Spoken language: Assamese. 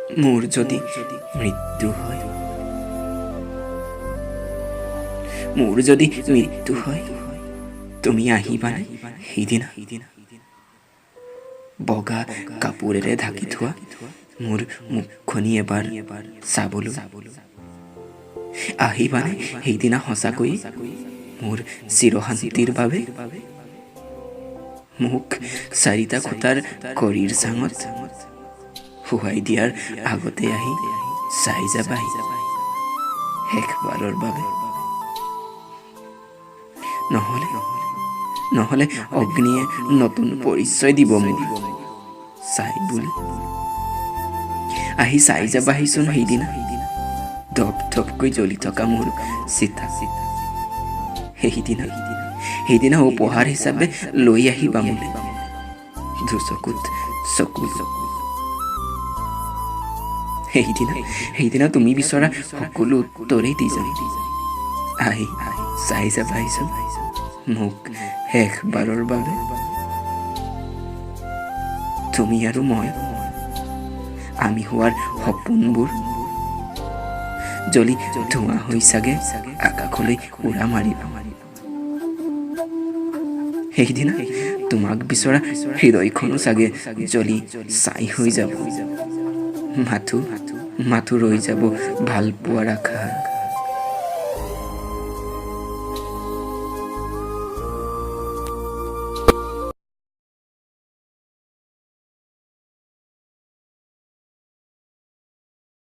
মোৰ যদি মৃত্যু হয়, মোৰ যদি মৃত্যু হয়, তুমি আহিবানে সেইদিনা? বগা কাপোৰেৰে ঢাকি থোৱা মোৰ মুখখনি এবাৰ চাবলৈ আহিবানে সেইদিনা সঁচাকৈয়ে মোৰ চিৰশান্তিৰ বাবে? মোক চাৰিটা খুটাৰ খৰিৰ চাঙত শুৱাই দিয়াৰ আগতে আহি চাই যাবাহি শেষবাৰৰ বাবে। নহ'লে অগ্নিয়ে নতুন পৰিচয় দিব মোৰ চাই বুলি। আহি চাই যাবাহিচোন সেইদিনা ধপ ধপকৈ জ্বলি থকা মোৰ চিতা। সেইদিনা উপহাৰ হিচাপে লৈ আহিবা মোলৈ দুচকুত চকু। সেইদিনা তুমি বিচৰা সকলো উত্তৰেই দি যাম। আহি চাই যাবাহিচোন মোক শেষবাৰৰ বাবে। তুমি আৰু মই, আমি হোৱাৰ সপোনবোৰ জ্বলি ধোঁৱা হৈ চাগে আকাশলৈ উৰা মাৰিব। সেইদিনা তোমাক বিচৰা হৃদয়খনো চাগে জ্বলি ছাই হৈ যাব। মাথো ৰৈ যাব ভাল পোৱাৰ আশা।